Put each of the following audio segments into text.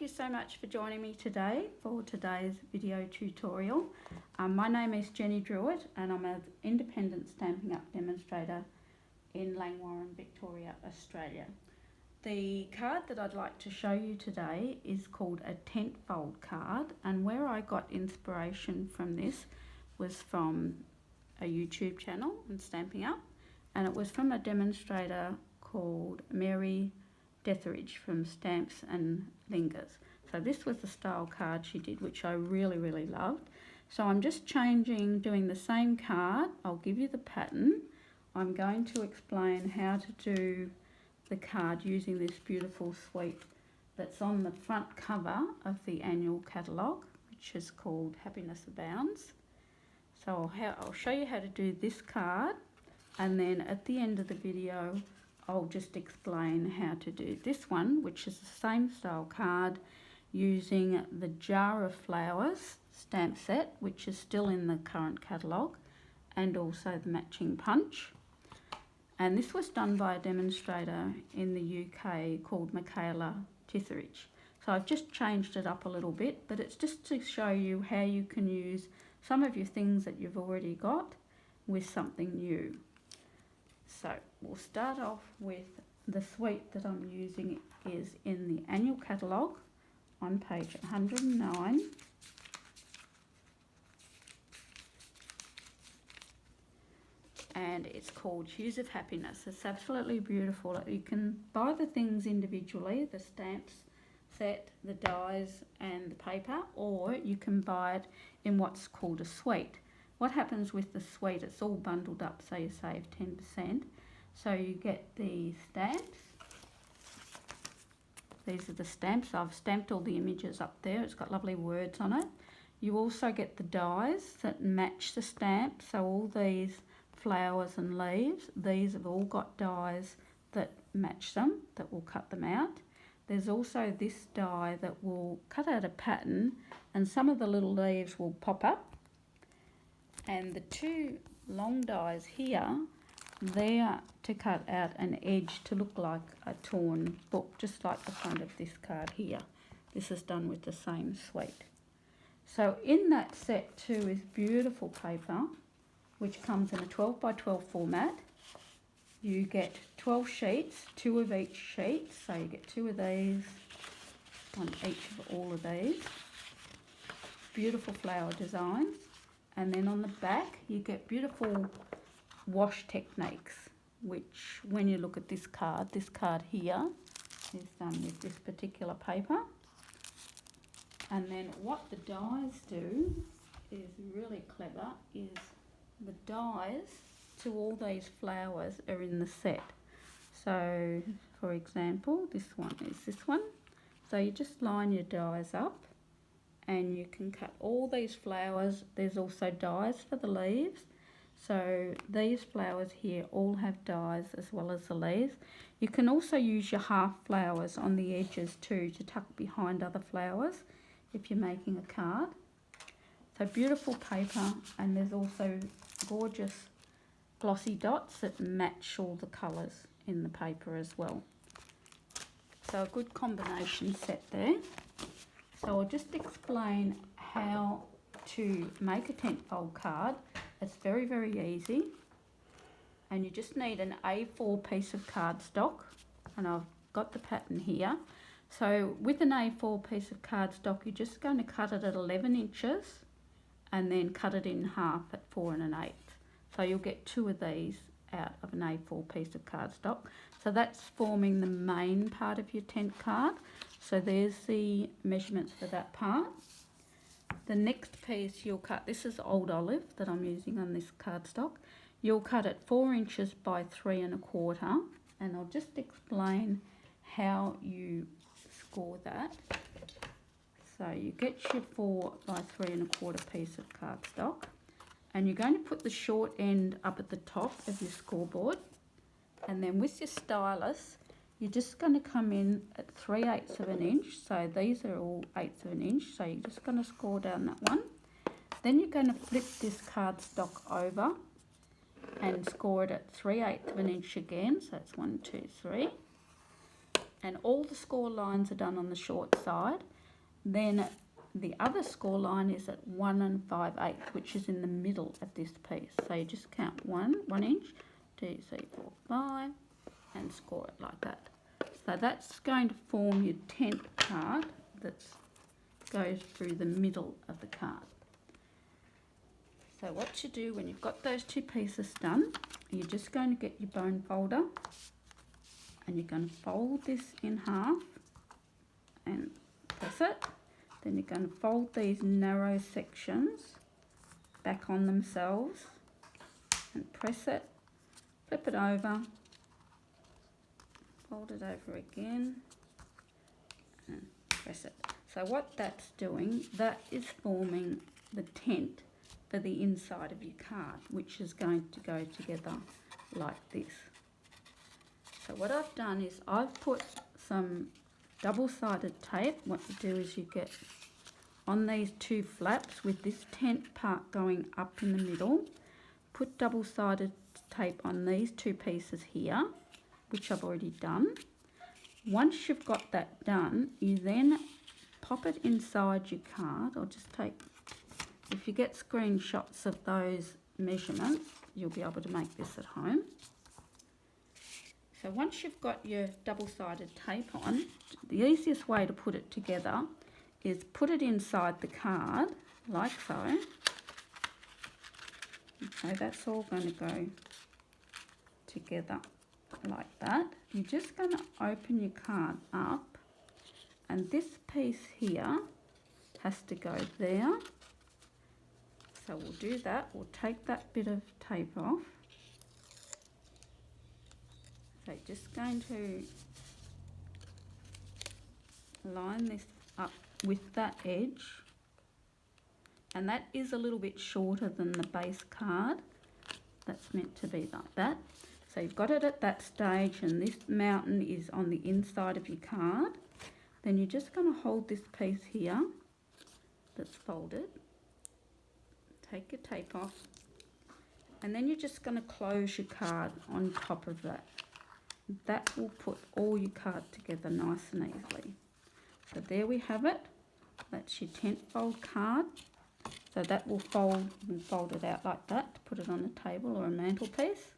you so much for joining me today for today's video tutorial. My name is Jenny Drewitt and I'm an independent Stampin' Up demonstrator in Langwarrin, Victoria, Australia. The card that I'd like to show you today is called a tent fold card, and where I got inspiration from this was from a YouTube channel on Stampin' Up, and it was from a demonstrator called Mary Detheridge from Stamps and Lingers. So this was the style card she did, which I really loved. So I'm just doing the same card. I'll give you the pattern. I'm going to explain how to do the card using this beautiful suite that's on the front cover of the annual catalogue, which is called Happiness Abounds. So I'll show you how to do this card, and then at the end of the video I'll just explain how to do this one, which is the same style card using the Jar of Flowers stamp set, which is still in the current catalogue, and also the matching punch. And this was done by a demonstrator in the UK called Michaela Tithridge. So I've just changed it up a little bit, but it's just to show you how you can use some of your things that you've already got with something new. So we'll start off with the suite that I'm using is in the annual catalogue on page 109. And it's called Hues of Happiness. It's absolutely beautiful. You can buy the things individually, the stamps set, the dies and the paper, or you can buy it in what's called a suite. What happens with the suite, it's all bundled up, so you save 10%. So you get the stamps. These are the stamps. I've stamped all the images up there. It's got lovely words on it. You also get the dies that match the stamp. So all these flowers and leaves, these have all got dies that match them, that will cut them out. There's also this die that will cut out a pattern, and some of the little leaves will pop up. And the two long dies here, they're to cut out an edge to look like a torn book, just like the front of this card here. This is done with the same suite. So in that set too is beautiful paper, which comes in a 12 by 12 format. You get 12 sheets, 2 of each sheet, so you get 2 of these on each of all of these. Beautiful flower designs. And then on the back you get beautiful wash techniques, which when you look at this card here is done with this particular paper. And then what the dies do is really clever, is the dies to all these flowers are in the set. So for example, this one is this one. So you just line your dies up and you can cut all these flowers. There's also dies for the leaves. So these flowers here all have dies as well as the leaves. You can also use your half flowers on the edges too to tuck behind other flowers if you're making a card. So beautiful paper, and there's also gorgeous glossy dots that match all the colours in the paper as well. So a good combination set there. So I'll just explain how to make a tent fold card. It's very easy, and you just need an A4 piece of cardstock, and I've got the pattern here. So with an A4 piece of cardstock, you're just going to cut it at 11 inches and then cut it in half at 4 1/8. So you'll get 2 of these out of an A4 piece of cardstock. So that's forming the main part of your tent card. So there's the measurements for that part. The next piece you'll cut, this is old olive that I'm using on this cardstock. You'll cut it 4 inches by 3 1/4, and I'll just explain how you score that. So you get your 4 by 3 1/4 piece of cardstock, and you're going to put the short end up at the top of your scoreboard, and then with your stylus you're just going to come in at 3/8 of an inch. So these are all 1/8 of an inch, so you're just going to score down that one. Then you're going to flip this cardstock over and score it at 3/8 of an inch again. So that's 1, 2, 3. And all the score lines are done on the short side. then the other score line is at 1 5/8, which is in the middle of this piece. So you just count 1 inch, 2, 3, 4, 5, and score it like that. So that's going to form your tent card that goes through the middle of the card. So what you do when you've got those two pieces done, you're just going to get your bone folder and you're going to fold this in half and press it. Then you're going to fold these narrow sections back on themselves and press it, flip it over, fold it over again and press it. So what that's doing, that is forming the tent for the inside of your card, which is going to go together like this. So what I've done is I've put some double-sided tape. What you do is you get on these two flaps with this tent part going up in the middle, put double-sided tape on these two pieces here, which I've already done. Once you've got that done, you then pop it inside your card, or just take, if you get screenshots of those measurements, you'll be able to make this at home. So once you've got your double-sided tape on, the easiest way to put it together is put it inside the card, like so. Okay, that's all going to go together like that. You're just going to open your card up, and this piece here has to go there. So we'll do that. We'll take that bit of tape off. So just going to line this up with that edge, and that is a little bit shorter than the base card. That's meant to be like that. So you've got it at that stage, and this mountain is on the inside of your card. Then you're just going to hold this piece here that's folded, take your tape off, and then you're just going to close your card on top of that. That will put all your card together nice and easily. So there we have it. That's your tent fold card. So that will fold and fold it out like that to put it on a table or a mantelpiece.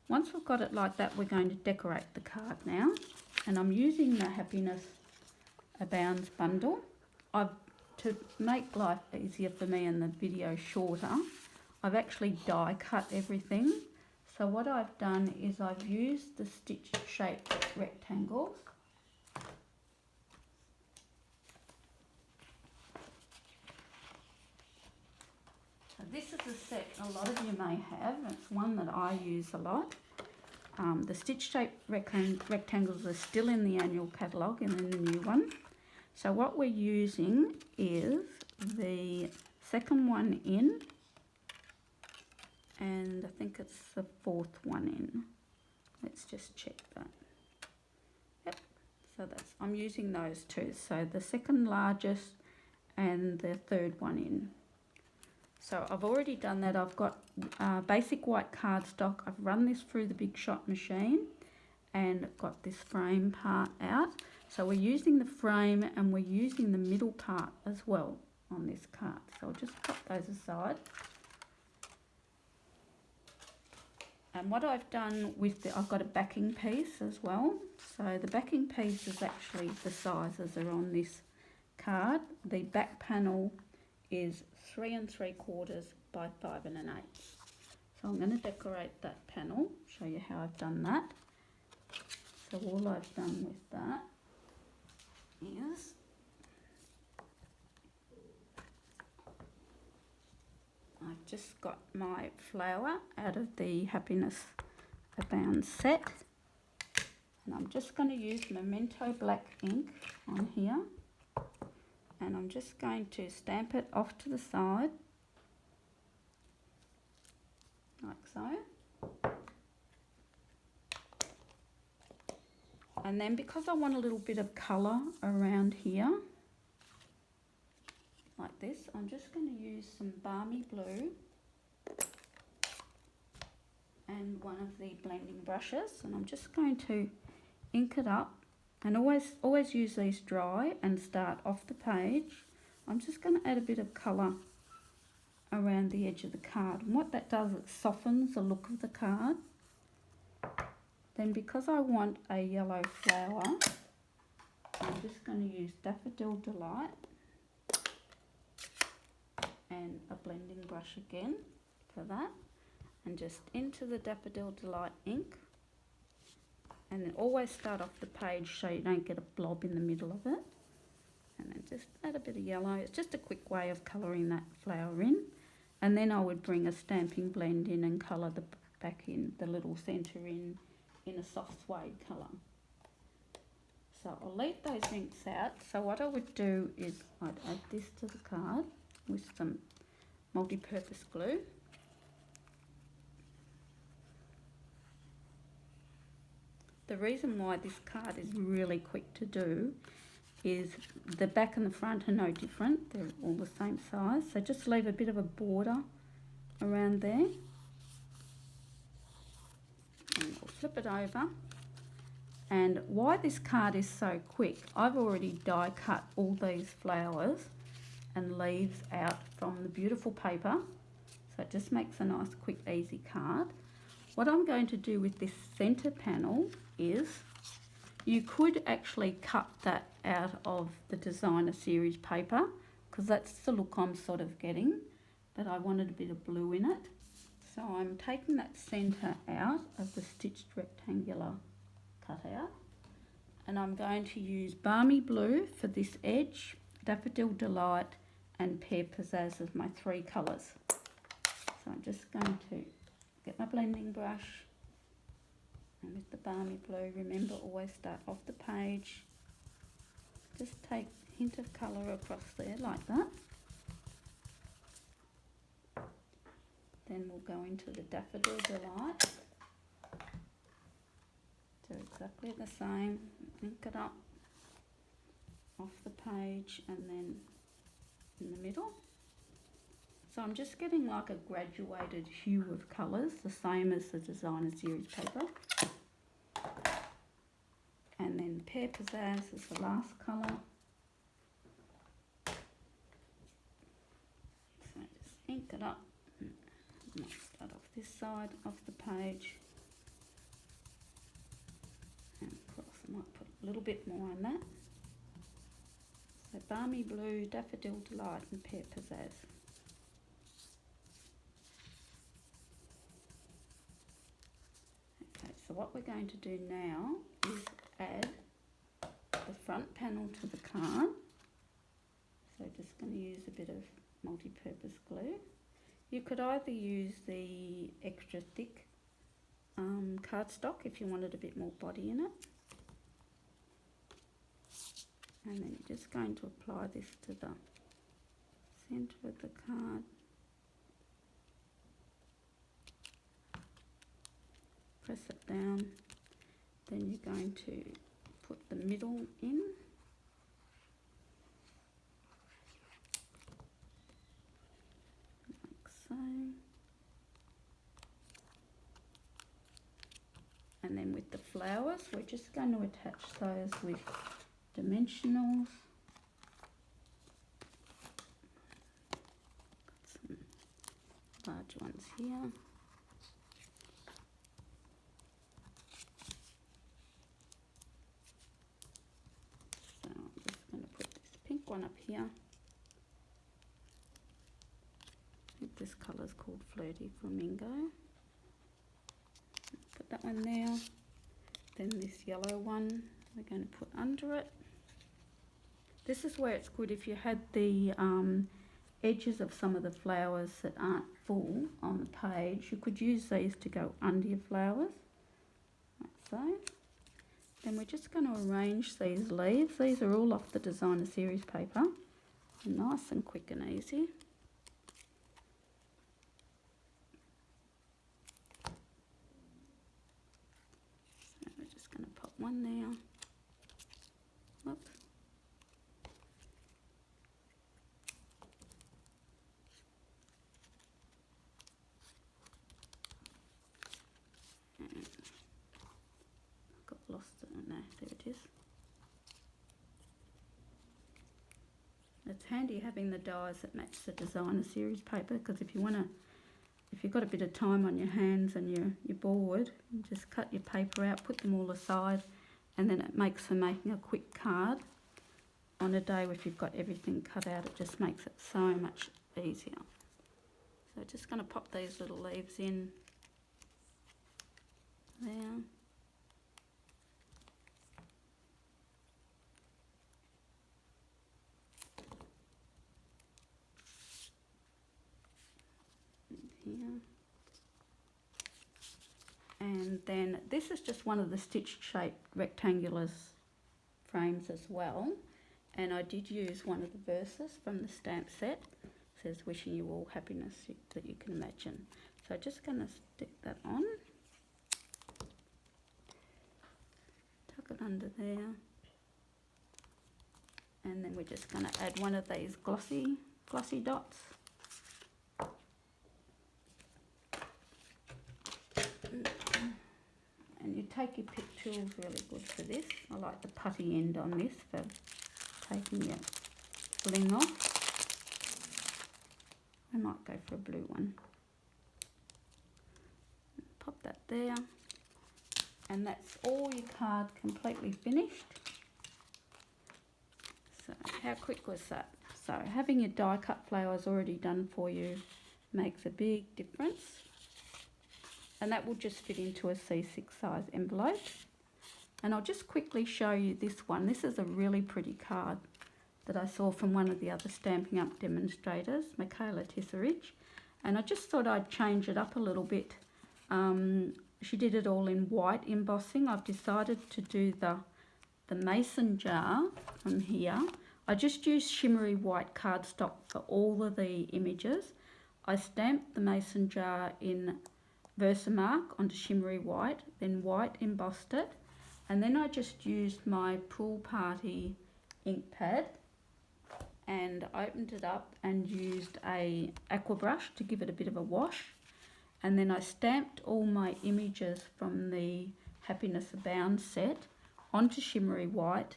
Once we've got it like that, we're going to decorate the card now. And I'm using the Happiness Abounds bundle. To make life easier for me and the video shorter, I've actually die cut everything. So what I've done is I've used the stitch shaped rectangles. So this is a set a lot of you may have. It's one that I use a lot. The stitch shaped rectangles are still in the annual catalogue and in the new one. So what we're using is the second one in, and I think it's the fourth one in. Let's just check that. Yep, so that's, I'm using those two. So the second largest and the third one in. So I've already done that. I've got basic white cardstock. I've run this through the Big Shot machine and got this frame part out. So we're using the frame and we're using the middle part as well on this card. So I'll just pop those aside. And what I've done with I've got a backing piece as well. So the backing piece is actually the sizes are on this card. The back panel is 3 3/4 by 5 1/8. So I'm going to decorate that panel, show you how I've done that. So all I've done with that is I've just got my flower out of the Happiness Abounds set, and I'm just going to use Memento black ink on here, and I'm just going to stamp it off to the side like so. And then because I want a little bit of colour around here, like this, I'm just going to use some balmy blue and one of the blending brushes, and I'm just going to ink it up And always use these dry and start off the page. I'm just going to add a bit of colour around the edge of the card, and what that does, it softens the look of the card. Then because I want a yellow flower, I'm just going to use Daffodil Delight and a blending brush again for that, and just into the Daffodil Delight ink, and then always start off the page so you don't get a blob in the middle of it, and then just add a bit of yellow. It's just a quick way of colouring that flower in, and then I would bring a stamping blend in and colour the back in, the little centre in a soft suede colour. So I'll leave those inks out. So what I would do is I'd add this to the card with some multi-purpose glue. The reason why this card is really quick to do is the back and the front are no different. They're all the same size. So just leave a bit of a border around there. And I'll flip it over. And why this card is so quick, I've already die cut all these flowers and leaves out from the beautiful paper. So it just makes a nice, quick, easy card. What I'm going to do with this centre panel is, you could actually cut that out of the designer series paper, because that's the look I'm sort of getting, but I wanted a bit of blue in it. So I'm taking that centre out of the stitched rectangular cutout, and I'm going to use Balmy Blue for this edge, Daffodil Delight and Pear Pizzazz as my three colours. So I'm just going to get my blending brush, and with the Balmy Blue, remember, always start off the page. Just take a hint of colour across there like that. Then we'll go into the Daffodil Delight. Do exactly the same, ink it up off the page and then in the middle. So I'm just getting like a graduated hue of colours, the same as the designer series paper. And then Pear Pizzazz is the last colour. So just ink it up. Might start off this side of the page. And of course I might put a little bit more on that. So Balmy Blue, Daffodil Delight and Pear Pizzazz. Okay, so what we're going to do now is add the front panel to the card. So just going to use a bit of multi-purpose glue. You could either use the extra thick cardstock if you wanted a bit more body in it. And then you're just going to apply this to the centre of the card. Press it down. Then you're going to put the middle in. Like so. And then with the flowers, we're just going to attach those with dimensionals. Got some large ones here. So I'm just going to put this pink one up here. I think this colour is called Flirty Flamingo. Put that one there. Then this yellow one we're going to put under it. This is where it's good if you had the edges of some of the flowers that aren't full on the page, you could use these to go under your flowers, like so. Then we're just going to arrange these leaves. These are all off the designer series paper. Nice and quick and easy. So we're just going to pop one there. Whoops. Got lost it in there. There it is. It's handy having the dies that match the designer series paper, because if you've got a bit of time on your hands and you're bored, you just cut your paper out, put them all aside, and then it makes for making a quick card. On a day if you've got everything cut out, it just makes it so much easier. So just going to pop these little leaves in there. Here. And then this is just one of the stitched shaped rectangular frames as well, and I did use one of the verses from the stamp set. It says wishing you all happiness that you can imagine. So just going to stick that on, tuck it under there, and then we're just going to add one of these glossy dots. And you take your pick tools, really good for this. I like the putty end on this for taking your bling off. I might go for a blue one. Pop that there. And that's all your card completely finished. So how quick was that? So having your die cut flowers already done for you makes a big difference. And that will just fit into a C6 size envelope. And I'll just quickly show you this one. This is a really pretty card that I saw from one of the other Stampin' Up demonstrators, Michaela Tisserich. And I just thought I'd change it up a little bit. She did it all in white embossing. I've decided to do the mason jar from here. I just used shimmery white cardstock for all of the images. I stamped the mason jar in Versamark onto shimmery white, then white embossed it, and then I just used my Pool Party ink pad and opened it up and used a aqua brush to give it a bit of a wash, and then I stamped all my images from the Happiness Abound set onto shimmery white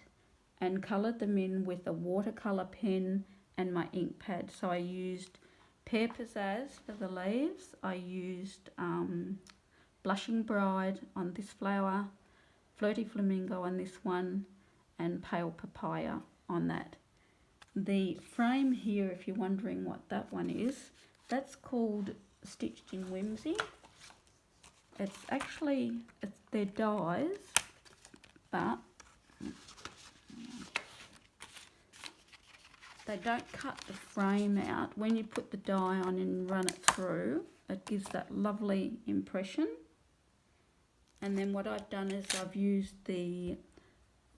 and coloured them in with a watercolour pen and my ink pad. So I used Pear Pizzazz for the leaves. I used Blushing Bride on this flower, Flirty Flamingo on this one, and Pale Papaya on that. The frame here, if you're wondering what that one is, that's called Stitched in Whimsy. It's their dies, but they don't cut the frame out. When you put the die on and run it through, it gives that lovely impression. And then what I've done is I've used the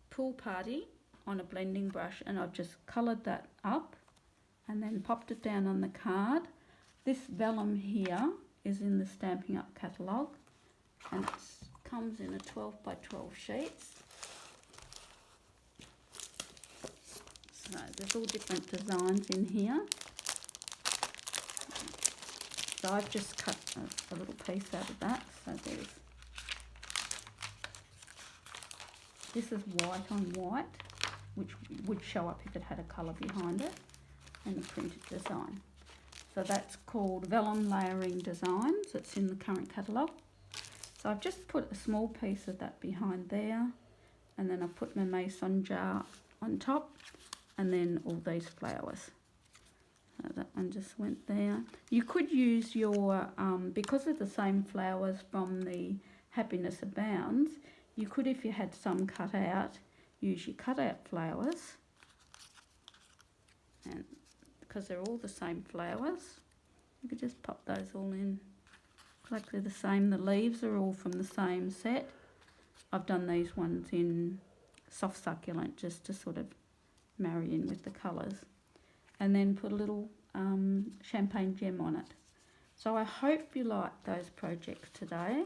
Pool Party on a blending brush and I've just coloured that up and then popped it down on the card. This vellum here is in the Stampin' Up catalogue and it comes in a 12 by 12 sheets. So there's all different designs in here. So I've just cut a little piece out of that. So this is white on white, which would show up if it had a colour behind it, and a printed design. So that's called Vellum Layering Designs. It's in the current catalogue. So I've just put a small piece of that behind there, and then I've put my mason jar on top, and then all these flowers. So that one just went there. You could use your, because of the same flowers from the Happiness Abounds, you could, if you had some cut out, use your cut out flowers. And because they're all the same flowers, you could just pop those all in exactly the same. The leaves are all from the same set. I've done these ones in soft succulent just to sort of marry in with the colours, and then put a little champagne gem on it. So I hope you liked those projects today.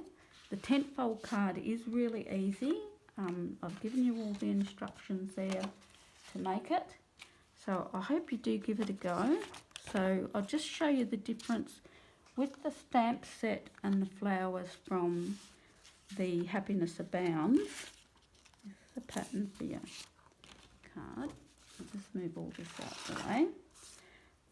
The tent fold card is really easy. I've given you all the instructions there to make it, so I hope you do give it a go. So I'll just show you the difference with the stamp set and the flowers from the Happiness Abounds. This is a pattern for your card. I'll just move all this out of the way.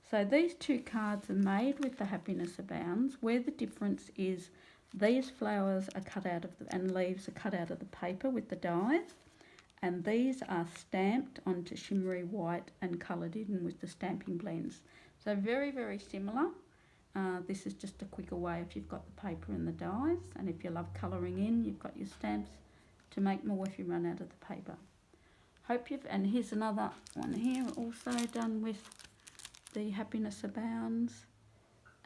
So these two cards are made with the Happiness Abounds, where the difference is these flowers are cut out of and leaves are cut out of the paper with the dies, and these are stamped onto shimmery white and coloured in with the stamping blends. So very, very similar. This is just a quicker way if you've got the paper and the dies, and if you love colouring in, you've got your stamps to make more if you run out of the paper. Hope you've, and here's another one here also done with the Happiness Abounds,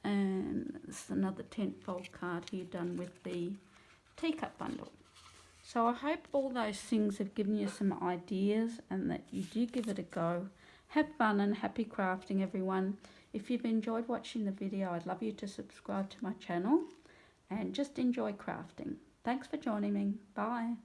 and this is another 10-fold card here done with the teacup bundle. So I hope all those things have given you some ideas and that you do give it a go. Have fun and happy crafting, everyone. If you've enjoyed watching the video, I'd love you to subscribe to my channel and just enjoy crafting. Thanks for joining me. Bye.